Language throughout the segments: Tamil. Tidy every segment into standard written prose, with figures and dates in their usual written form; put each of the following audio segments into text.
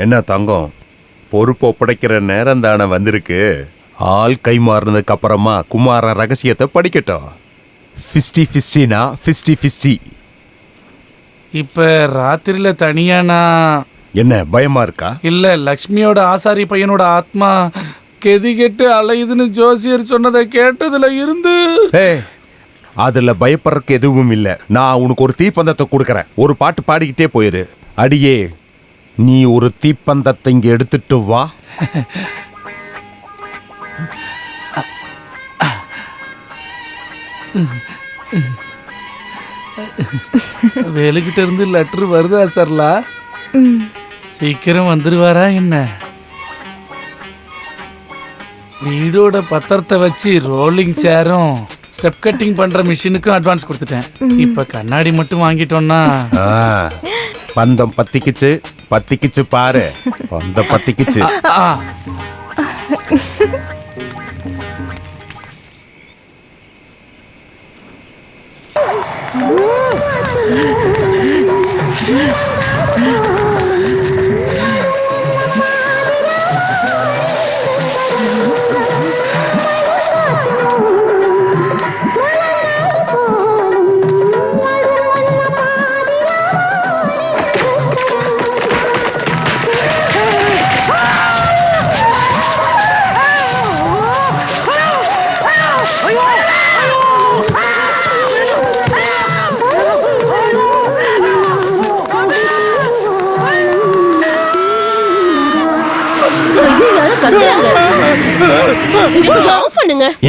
என்ன தங்கம், பொறுப்பு ஒப்படைக்கிற நேரம் தானே வந்திருக்கு. ஆள் கை மாறினதுக்கு அப்புறமா குமார ரகசியத்தை படிக்கட்டும். 50-50னா 50-50. இப்ப ராத்திரியில தனியானா என்ன பயமா இருக்கா? இல்ல, லக்ஷ்மியோட ஆசாரி பையனோட ஆத்மா கெதி கெட்டு அலையுதுன்னு ஜோசியர் சொன்னதை கேட்டதுல இருந்து அதுல பயப்படுறதுக்கு எதுவும் இல்லை. நான் உனக்கு ஒரு தீப்பந்தத்தை கொடுக்கறேன், ஒரு பாட்டு பாடிக்கிட்டே போயிரு. அடியே, நீ ஒரு தீப்பந்தத்தை இங்க எடுத்துட்டு வா. வேலுக்கிட்ட இருந்து லெட்டர் வருதா சர்லா? சீக்கிரம் வந்துருவாரா என்ன? வீடோட பத்திரத்தை வச்சு ரோலிங் சேரும் ஸ்டெப் கட்டிங் பண்ற மிஷினுக்கும் அட்வான்ஸ் கொடுத்துட்டேன். இப்ப கண்ணாடி மட்டும் வாங்கிட்டோம்னா பந்தம் பத்திக்குச்சு பாரு. பந்தம் பத்திக்குச்சு.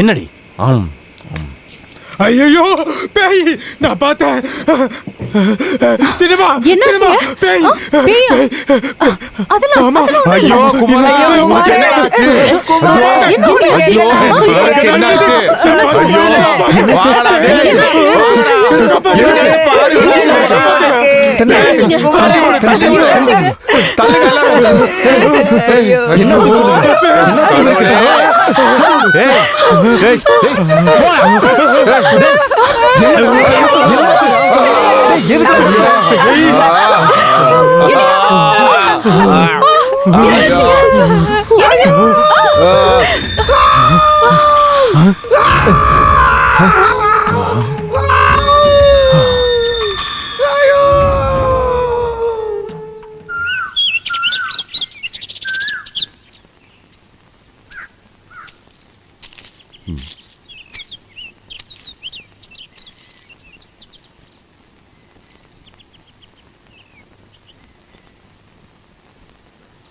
என்னடி? ஐயோ பேய், நான் பார்த்தேன். சினிமா சினிமா பேய். ஐயோ குமாரா, உனக்கு என்ன ஆச்சு? ஐயோ என்னாச்சு? ஐயோ வாடா டேய்,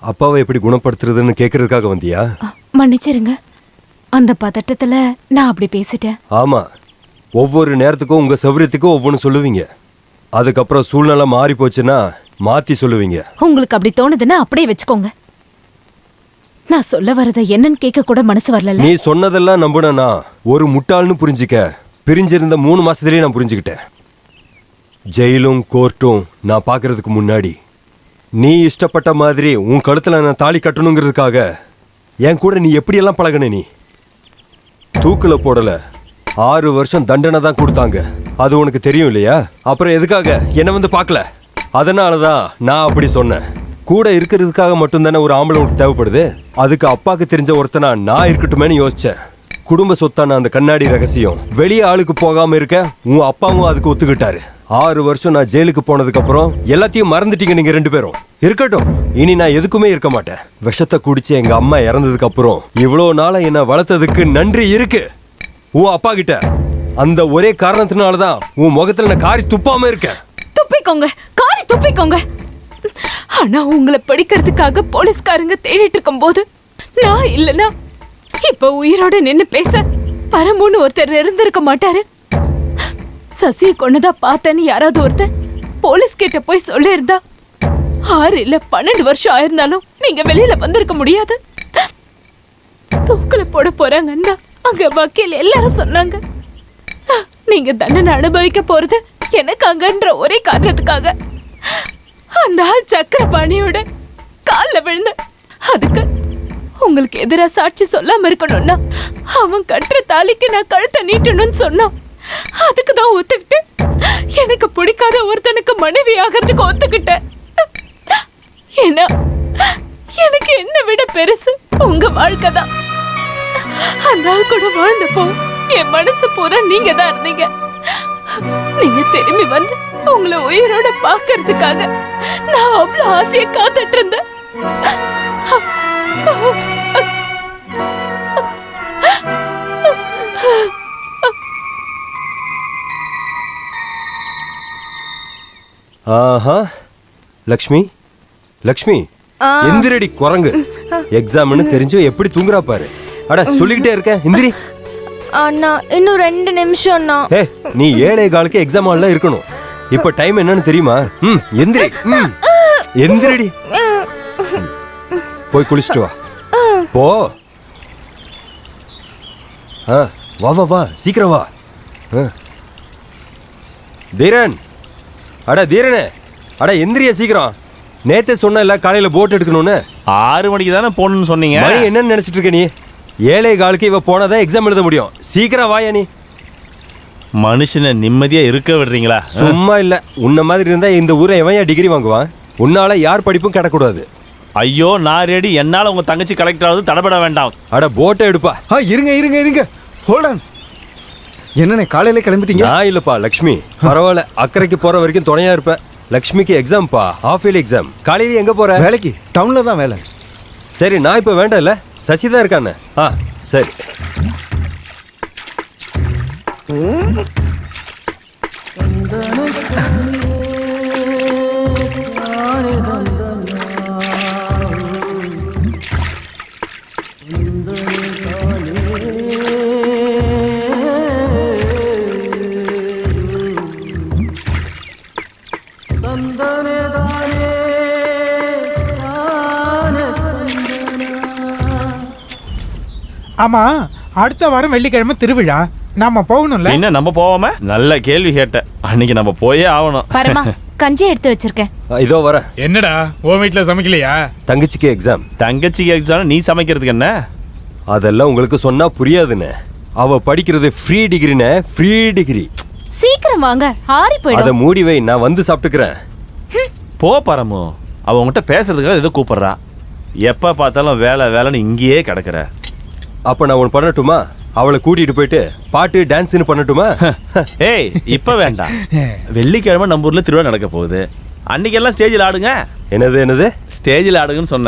அப்பாவை எப்படி குணப்படுத்துறதுன்னு கேக்குறதுக்காக வந்தியா? மன்னிச்சிருங்க, அந்த பதட்டத்துல நான் அப்படி பேசிட்டேன். ஆமா, ஒவ்வொரு நேரத்துக்கும் உங்க சௌரியத்துக்கும் ஒவ்வொன்னு சொல்லுவீங்க. அதுக்கப்புறம் சூழ்நிலை மாறி போச்சுன்னா மாத்தி சொல்லுவீங்க. உங்களுக்கு அப்படி தோணுதுன்னா அப்படியே வச்சுக்கோங்க. நான் சொல்ல வரத என்னன்னு கேட்க கூட மனசு வரல. நீ சொன்னதெல்லாம் நம்புனா ஒரு முட்டாள்னு புரிஞ்சிக்க. பிரிஞ்சிருந்த 3 மாசத்துலயே நான் புரிஞ்சுக்கிட்டேன். ஜெயிலும் கோர்ட்டும் நான் பாக்குறதுக்கு முன்னாடி நீ இஷ்டப்பட்ட மாதிரி உன் கழுத்துல நான் தாலி கட்டணுங்கிறதுக்காக என் கூட நீ எப்படியெல்லாம் பழகின. நீ தூக்குல போடல, 6 வருஷம் தண்டனை தான் கொடுத்தாங்க. அது உனக்கு தெரியும் இல்லையா? அப்புறம் எதுக்காக என்ன வந்து பார்க்கல? அதனாலதான் நான் அப்படி சொன்னேன். கூட இருக்கிறதுக்காக மட்டும்தானே ஒரு ஆம்பளை உனக்கு தேவைப்படுது. அதுக்கு அப்பாவுக்கு தெரிஞ்ச ஒருத்தனா நான் இருக்கட்டுமேனு யோசிச்சேன். குடும்ப சொத்தான அந்த கண்ணாடி ரகசியம் வெளியே ஆளுக்கு போகாம இருக்க உன் அப்பாவும் அதுக்கு ஒத்துக்கிட்டாரு. 6 வருஷம் நான் ஜெயிலுக்கு போனதுக்கு அப்புறம் எல்லாத்தையும் மறந்துட்டீங்க நீங்க 2 பேரும். இருக்கட்டும், இனி நான் எதுக்குமே இருக்க மாட்டேன். விஷத்தை குடிச்சு எங்க அம்மா இறந்ததுக்கு அப்புறம் இவ்வளவு நாளா என்ன வளர்த்ததுக்கு நன்றி இருக்கு உன் அப்பா கிட்ட. அந்த ஒரே காரணத்தினாலதான் உன் முகத்துல நான் காரி துப்பாம இருக்கேன். துப்பிக்கோங்க, காரி துப்பிக்கோங்க. ஆனா உங்களை படிக்கிறதுக்காக போலீஸ்காரங்க தேடிட்டு இருக்கும் போது நான் இல்லனா இப்ப உயிரோட நின்னு பேச பரமுன்னு ஒருத்தர் இருந்திருக்க மாட்டாரு. சசியை கொன்னதா பார்த்தேன்னு யாராவது ஒருத்தர் போலீஸ் கிட்ட போய் சொல்லிருந்தா 6 இல்ல 12 வருஷம் ஆயிருந்தாலும் நீங்க வெளியில வந்திருக்க முடியாது. தூக்குல போட போறாங்கன்னா அங்க வக்கீல் எல்லாரும் சொன்னாங்க. நீங்க தண்டனை அனுபவிக்க போறது எனக்காகன்ற ஒரே காரணத்துக்காக அந்த ஆள் சக்கரபாணியோட கால்ல விழுந்த. அதுக்கு உங்களுக்கு எதிரா சாட்சி சொல்லாம இருக்கணும்னா அவன் கட்டுற தாலிக்கு நான் கழுத்தை நீட்டணும்னு சொன்னான். அதுக்குதான் ஒத்துக்கிட்டு எனக்கு பிடிக்காத ஒருத்தனுக்கு மனைவி ஆகிறதுக்கு ஒத்துக்கிட்டேன். ஏன்னா பெருசு உங்க வாழ்க்கை தான். அந்த நாள் கூட வாழ்ந்தப்போ என் மனசு பூரா நீங்க தான் இருந்தீங்க. நீங்க திரும்பி வந்து உங்களை உயிரோட பாக்குறதுக்காக நான் அவ்வளவு ஆசையை காத்துட்டு இருந்தேன். ஆஹா, லக்ஷ்மி லக்ஷ்மி எந்திரடி குரங்கு. எக்ஸாம்னு தெரிஞ்சு எப்படி தூங்குறா பாரு. அட சொல்லிக்கிட்டே இருக்கேன், எந்திரி. அண்ணா இன்னும் 2 நிமிஷம் அண்ணா. ஏ, நீ 7:15 எக்ஸாம் ஹால்ல இருக்கணும். இப்ப டைம் என்னன்னு தெரியுமா? எந்திரி. எந்திரடி. போய் குளிச்சுட்டு வா. போ. வா வா வா, சீக்கிரம் வா. தீரன், அட தீரனே, அட எந்திரிய சீக்கிரம். நேத்தே சொன்னல காலையில போட் எடுக்கணும்னு. 6 மணிக்கு தானே போகணும்னு சொன்னீங்க. மணி என்னன்னு நினைச்சிட்டு இருக்க நீ? 7:15 இவ போனாதான் எக்ஸாம் எழுத முடியும். சீக்கிரம் வாயா நீ. மனுஷனை நிம்மதியா இருக்க விடுறீங்களா? சும்மா இல்ல, உன்ன மாதிரி இருந்தா இந்த ஊரை எவன் ஏன் டிகிரி வாங்குவான்? உன்னால யார் படிப்பும் கிடக்கூடாது. ஐயோ, நான் ரெடி. என்னால உங்க தங்கச்சி கலெக்டர் ஆகுது, தடபட வேண்டாம். அட போட்டை எடுப்பா. இருங்க ஹோல்ட் ஆன். என்னண்ணே காலையில கிளம்பிட்டீங்க? நான் இல்லப்பா லக்ஷ்மி. பரவாயில்ல, அக்கறைக்கு போற வரைக்கும் துணையா இருப்ப. லக்ஷ்மிக்கு எக்ஸாம்பா, ஹாஃப் இயர்லி எக்ஸாம். காலையில எங்க போற? வேலைக்கு டவுன்ல தான் வேலை. சரி, நான் இப்ப வேண்டாம்ல, சசி தான் இருக்கானே. சரி. ஆமா, அடுத்த வாரம் வெள்ளிக்கிழமை திருவிழா, நாம போகணும்ல? என்ன நம்ம போவாம? நல்ல கேள்வி கேட்ட. அன்னைக்கு நம்ம போயே ஆகணும். பரமா கஞ்சி எடுத்து வச்சிருக்கேன். இதோ வர. என்னடா உன் வீட்டுல சமைக்கலையா? தங்கச்சிக்கு எக்ஸாம். தங்கச்சிக்கு எக்ஸாம், நீ சமைக்கிறதுக்கு என்ன? அதெல்லாம் உங்களுக்கு சொன்னா புரியாதுன்னு. அவ படிக்கிறது ஃப்ரீ டிகிரின்னு. Free degree. சீக்கிரம் வாங்க, ஆறி அத போயிடும். மூடி வை, நான் வந்து சாப்பிட்டுக்கிறேன். போ பரமு. அவ உன்கிட்ட பேசுறதுக்காக ஏதோ கூப்பிடுறா. எப்ப பார்த்தாலும் வேலை வேலைன்னு இங்கேயே கிடக்குற. அப்ப நான் ஒன்று பண்ணட்டுமா? அவளை கூட்டிட்டு போயிட்டு பாட்டு டான்ஸ்னு பண்ணட்டுமா? ஏய், இப்ப வேண்டாம். வெள்ளிக்கிழமை நம்ம ஊர்ல திருவிழா நடக்க போகுது. அன்னைக்கெல்லாம் ஸ்டேஜில் ஆடுங்க. என்னது? ஸ்டேஜில் ஆடுங்கன்னு சொன்னேன்.